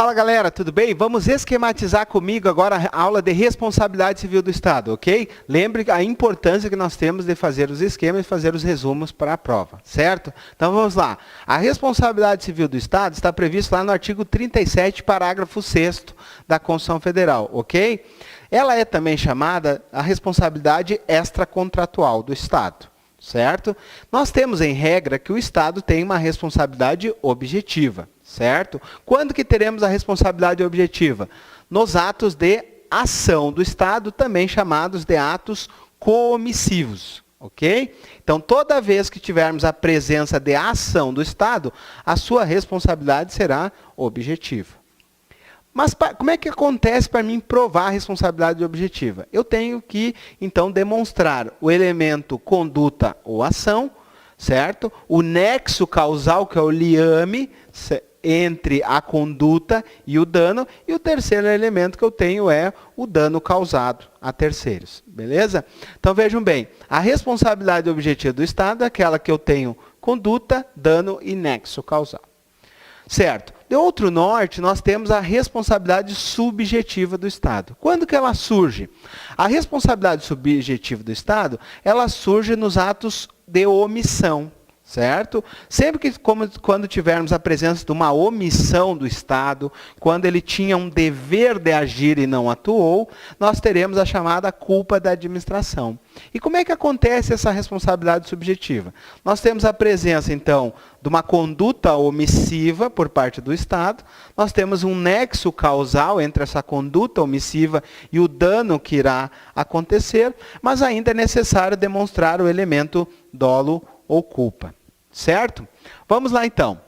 Fala galera, tudo bem? Vamos esquematizar comigo agora a aula de responsabilidade civil do Estado, ok? Lembre a importância que nós temos de fazer os esquemas e fazer os resumos para a prova, certo? Então vamos lá. A responsabilidade civil do Estado está prevista lá no artigo 37, parágrafo 6º da Constituição Federal, ok? Ela é também chamada a responsabilidade extracontratual do Estado, certo? Nós temos em regra que o Estado tem uma responsabilidade objetiva. Certo? Quando que teremos a responsabilidade objetiva? Nos atos de ação do Estado, também chamados de atos coomissivos. Ok? Então, toda vez que tivermos a presença de ação do Estado, a sua responsabilidade será objetiva. Mas como é que acontece para mim provar a responsabilidade objetiva? Eu tenho que, então, demonstrar o elemento conduta ou ação, certo? O nexo causal, que é o liame, entre a conduta e o dano, e o terceiro elemento que eu tenho é o dano causado a terceiros, beleza? Então vejam bem, a responsabilidade objetiva do Estado é aquela que eu tenho conduta, dano e nexo causal. Certo. De outro norte, nós temos a responsabilidade subjetiva do Estado. Quando que ela surge? A responsabilidade subjetiva do Estado, ela surge nos atos de omissão. Certo? Sempre que, quando tivermos a presença de uma omissão do Estado, quando ele tinha um dever de agir e não atuou, nós teremos a chamada culpa da administração. E como é que acontece essa responsabilidade subjetiva? Nós temos a presença, então, de uma conduta omissiva por parte do Estado, nós temos um nexo causal entre essa conduta omissiva e o dano que irá acontecer, mas ainda é necessário demonstrar o elemento dolo ou culpa. Certo? Vamos lá então.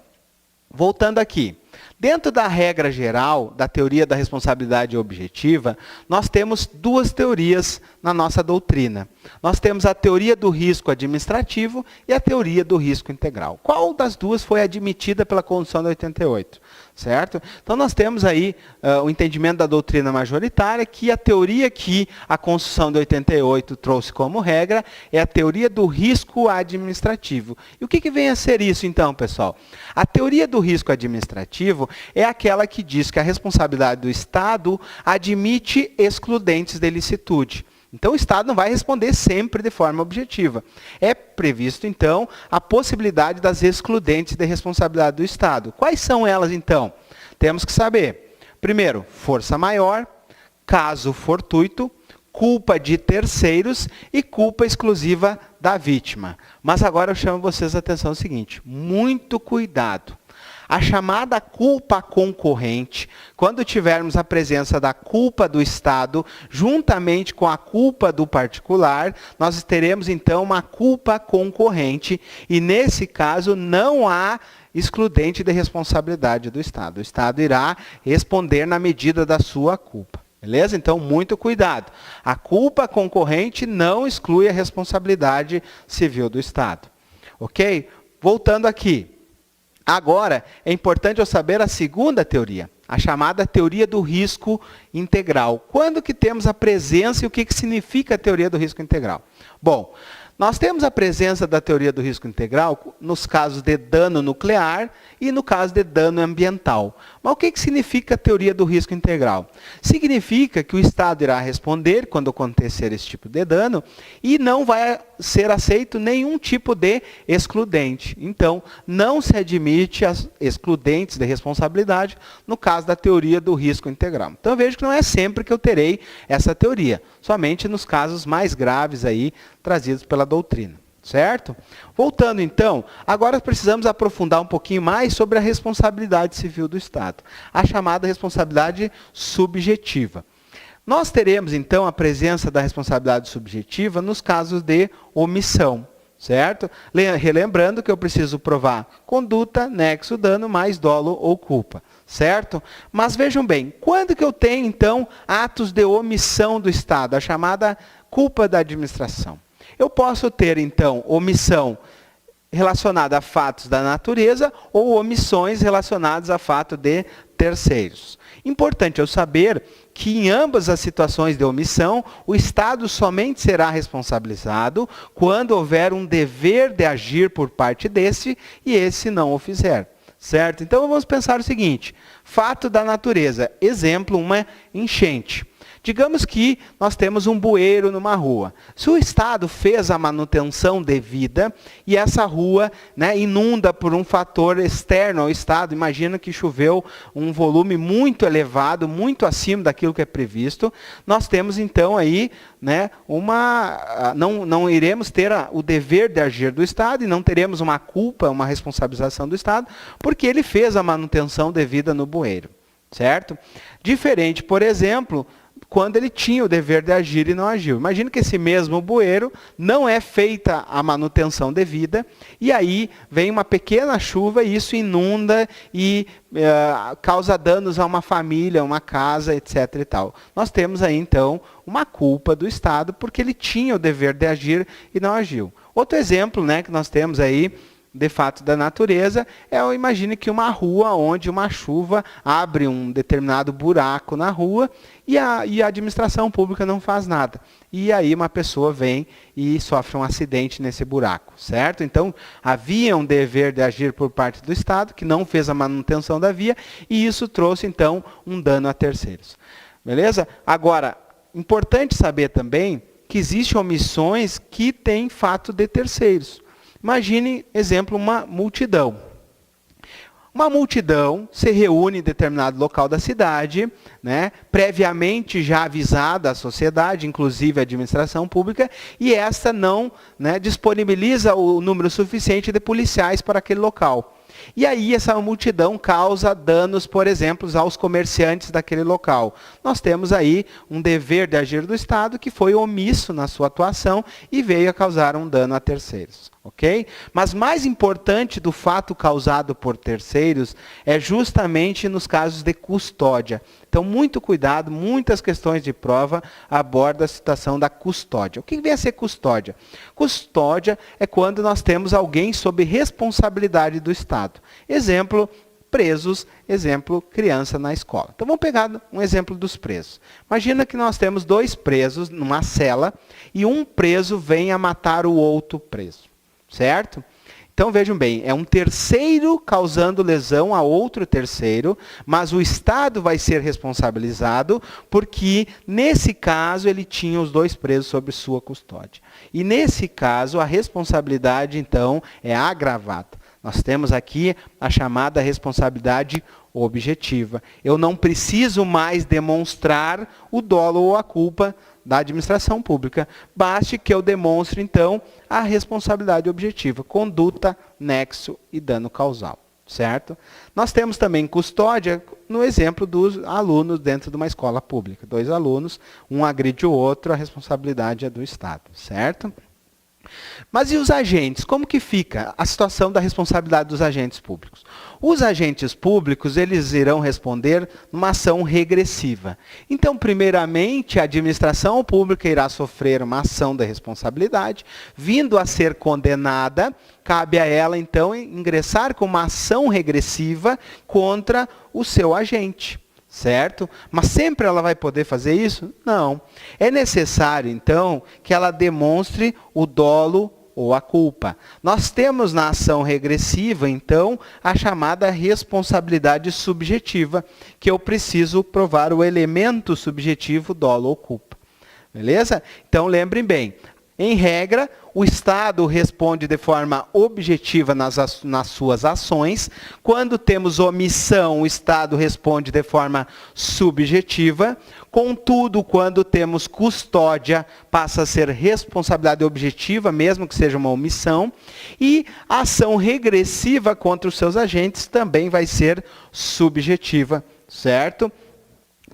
Voltando aqui. Dentro da regra geral, da teoria da responsabilidade objetiva, nós temos duas teorias na nossa doutrina. Nós temos a teoria do risco administrativo e a teoria do risco integral. Qual das duas foi admitida pela Constituição de 88? Certo? Então nós temos aí o entendimento da doutrina majoritária, que a teoria que a Constituição de 88 trouxe como regra é a teoria do risco administrativo. E o que vem a ser isso então, pessoal? A teoria do risco administrativo é aquela que diz que a responsabilidade do Estado admite excludentes de licitude. Então, o Estado não vai responder sempre de forma objetiva. É previsto, então, a possibilidade das excludentes de responsabilidade do Estado. Quais são elas, então? Temos que saber. Primeiro, força maior, caso fortuito, culpa de terceiros e culpa exclusiva da vítima. Mas agora eu chamo vocês a atenção ao seguinte, muito cuidado. A chamada culpa concorrente, quando tivermos a presença da culpa do Estado, juntamente com a culpa do particular, nós teremos então uma culpa concorrente e nesse caso não há excludente de responsabilidade do Estado. O Estado irá responder na medida da sua culpa. Beleza? Então, muito cuidado. A culpa concorrente não exclui a responsabilidade civil do Estado. Ok? Voltando aqui. Agora, é importante eu saber a segunda teoria, a chamada teoria do risco integral. Quando que temos a presença e o que significa a teoria do risco integral? Bom, nós temos a presença da teoria do risco integral nos casos de dano nuclear e no caso de dano ambiental. Mas o que significa a teoria do risco integral? Significa que o Estado irá responder quando acontecer esse tipo de dano e não vai ser aceito nenhum tipo de excludente. Então, não se admite as excludentes de responsabilidade no caso da teoria do risco integral. Então, eu vejo que não é sempre que eu terei essa teoria, somente nos casos mais graves aí trazidos pela doutrina. Certo? Voltando então, agora precisamos aprofundar um pouquinho mais sobre a responsabilidade civil do Estado, a chamada responsabilidade subjetiva. Nós teremos então a presença da responsabilidade subjetiva nos casos de omissão, certo? Relembrando que eu preciso provar conduta, nexo, dano, mais dolo ou culpa, certo? Mas vejam bem, quando que eu tenho então atos de omissão do Estado, a chamada culpa da administração? Eu posso ter, então, omissão relacionada a fatos da natureza ou omissões relacionadas a fato de terceiros. Importante eu saber que em ambas as situações de omissão, o Estado somente será responsabilizado quando houver um dever de agir por parte desse e esse não o fizer. certo? Então vamos pensar o seguinte, fato da natureza, exemplo, uma enchente. Digamos que nós temos um bueiro numa rua. Se o Estado fez a manutenção devida e essa rua, né, inunda por um fator externo ao Estado, imagina que choveu um volume muito elevado, muito acima daquilo que é previsto, nós temos então aí, né, não iremos ter o dever de agir do Estado e não teremos uma culpa, uma responsabilização do Estado, porque ele fez a manutenção devida no bueiro, certo? Diferente, por exemplo, quando ele tinha o dever de agir e não agiu. Imagina que esse mesmo bueiro não é feita a manutenção devida, e aí vem uma pequena chuva e isso inunda e causa danos a uma família, uma casa, etc. e tal. Nós temos aí, então, uma culpa do Estado, porque ele tinha o dever de agir e não agiu. Outro exemplo, né, que nós temos aí, de fato da natureza, imagine que uma rua onde uma chuva abre um determinado buraco na rua e a administração pública não faz nada. E aí uma pessoa vem e sofre um acidente nesse buraco, certo? Então, havia um dever de agir por parte do Estado, que não fez a manutenção da via, e isso trouxe, então, um dano a terceiros. Beleza? Agora, importante saber também que existem omissões que têm fato de terceiros. Imagine, exemplo, uma multidão. Uma multidão se reúne em determinado local da cidade, né, previamente já avisada à sociedade, inclusive à administração pública, e esta não, né, disponibiliza o número suficiente de policiais para aquele local. E aí essa multidão causa danos, por exemplo, aos comerciantes daquele local. Nós temos aí um dever de agir do Estado que foi omisso na sua atuação e veio a causar um dano a terceiros. Ok? Mas mais importante do fato causado por terceiros é justamente nos casos de custódia. Então, muito cuidado, muitas questões de prova abordam a situação da custódia. O que vem a ser custódia? Custódia é quando nós temos alguém sob responsabilidade do Estado. Exemplo, presos, exemplo, criança na escola. Então, vamos pegar um exemplo dos presos. Imagina que nós temos 2 presos numa cela e um preso vem a matar o outro preso. Certo? Então vejam bem, é um terceiro causando lesão a outro terceiro, mas o Estado vai ser responsabilizado porque, nesse caso, ele tinha os 2 presos sob sua custódia. E, nesse caso, a responsabilidade, então, é agravada. Nós temos aqui a chamada responsabilidade objetiva. Eu não preciso mais demonstrar o dolo ou a culpa da administração pública. Baste que eu demonstre, então, a responsabilidade objetiva, conduta, nexo e dano causal. Certo? Nós temos também custódia no exemplo dos alunos dentro de uma escola pública. 2 alunos, um agride o outro, a responsabilidade é do Estado. Certo? Mas e os agentes? Como que fica a situação da responsabilidade dos agentes públicos? Os agentes públicos, eles irão responder numa ação regressiva. Então, primeiramente, a administração pública irá sofrer uma ação da responsabilidade, vindo a ser condenada, cabe a ela, então, ingressar com uma ação regressiva contra o seu agente. Certo? Mas sempre ela vai poder fazer isso? Não. É necessário, então, que ela demonstre o dolo ou a culpa. Nós temos na ação regressiva, então, a chamada responsabilidade subjetiva, que eu preciso provar o elemento subjetivo, dolo ou culpa. Beleza? Então, lembrem bem. Em regra, o Estado responde de forma objetiva nas suas ações. Quando temos omissão, o Estado responde de forma subjetiva. Contudo, quando temos custódia, passa a ser responsabilidade objetiva, mesmo que seja uma omissão. E a ação regressiva contra os seus agentes também vai ser subjetiva, certo?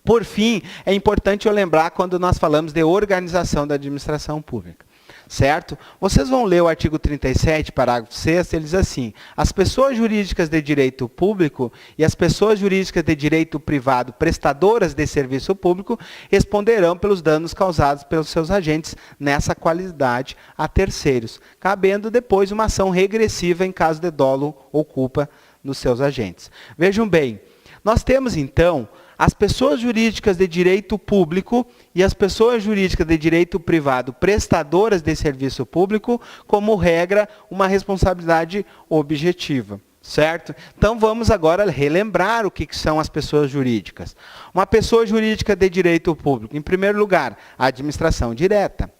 Por fim, é importante eu lembrar quando nós falamos de organização da administração pública. Certo? Vocês vão ler o artigo 37, parágrafo 6º, ele diz assim: as pessoas jurídicas de direito público e as pessoas jurídicas de direito privado prestadoras de serviço público responderão pelos danos causados pelos seus agentes nessa qualidade a terceiros, cabendo depois uma ação regressiva em caso de dolo ou culpa nos seus agentes. Vejam bem, nós temos então as pessoas jurídicas de direito público e as pessoas jurídicas de direito privado prestadoras de serviço público, como regra, uma responsabilidade objetiva. Certo? Então vamos agora relembrar o que são as pessoas jurídicas. Uma pessoa jurídica de direito público, em primeiro lugar, a administração direta.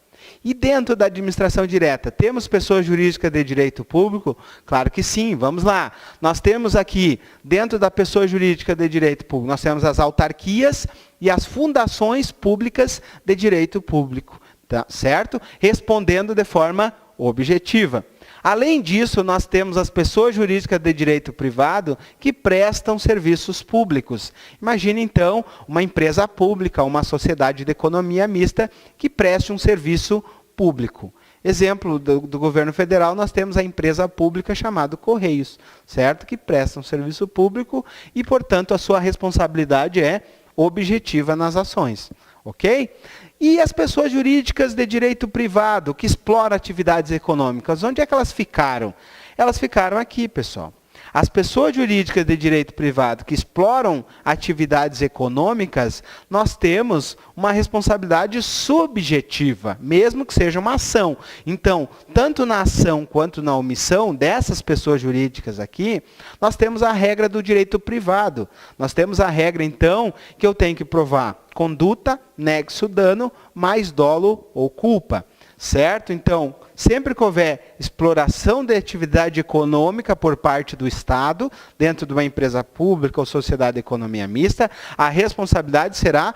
E dentro da administração direta, temos pessoas jurídicas de direito público? Claro que sim, vamos lá. Nós temos aqui, dentro da pessoa jurídica de direito público, nós temos as autarquias e as fundações públicas de direito público, tá? Certo? Respondendo de forma objetiva. Além disso, nós temos as pessoas jurídicas de direito privado que prestam serviços públicos. Imagine, então, uma empresa pública, uma sociedade de economia mista que preste um serviço público. Exemplo do governo federal, nós temos a empresa pública chamada Correios, certo? Que presta um serviço público e, portanto, a sua responsabilidade é objetiva nas ações. Ok? E as pessoas jurídicas de direito privado, que exploram atividades econômicas, onde é que elas ficaram? Elas ficaram aqui, pessoal. As pessoas jurídicas de direito privado que exploram atividades econômicas, nós temos uma responsabilidade subjetiva, mesmo que seja uma ação. Então, tanto na ação quanto na omissão dessas pessoas jurídicas aqui, nós temos a regra do direito privado. Nós temos a regra, então, que eu tenho que provar conduta, nexo, dano, mais dolo ou culpa. Certo? Então, sempre que houver exploração de atividade econômica por parte do Estado, dentro de uma empresa pública ou sociedade de economia mista, a responsabilidade será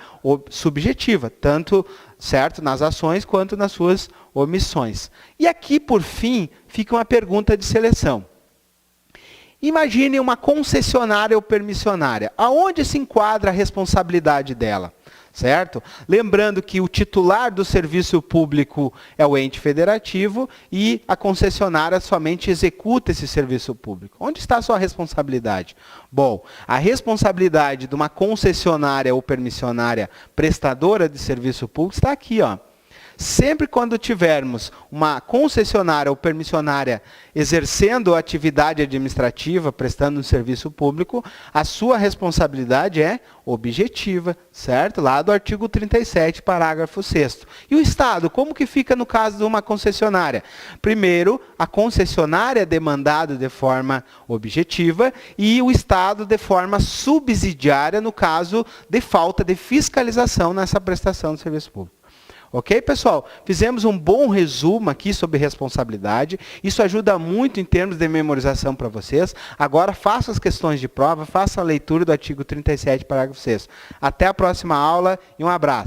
subjetiva, tanto certo, nas ações quanto nas suas omissões. E aqui, por fim, fica uma pergunta de seleção. Imagine uma concessionária ou permissionária. Aonde se enquadra a responsabilidade dela? Certo? Lembrando que o titular do serviço público é o ente federativo e a concessionária somente executa esse serviço público. Onde está a sua responsabilidade? Bom, a responsabilidade de uma concessionária ou permissionária prestadora de serviço público está aqui, ó. Sempre quando tivermos uma concessionária ou permissionária exercendo atividade administrativa, prestando um serviço público, a sua responsabilidade é objetiva, certo? Lá do artigo 37, parágrafo 6º. E o Estado, como que fica no caso de uma concessionária? Primeiro, a concessionária é demandada de forma objetiva e o Estado de forma subsidiária no caso de falta de fiscalização nessa prestação de serviço público. Ok, pessoal? Fizemos um bom resumo aqui sobre responsabilidade. Isso ajuda muito em termos de memorização para vocês. Agora, faça as questões de prova, faça a leitura do artigo 37, parágrafo 6º. Até a próxima aula e um abraço.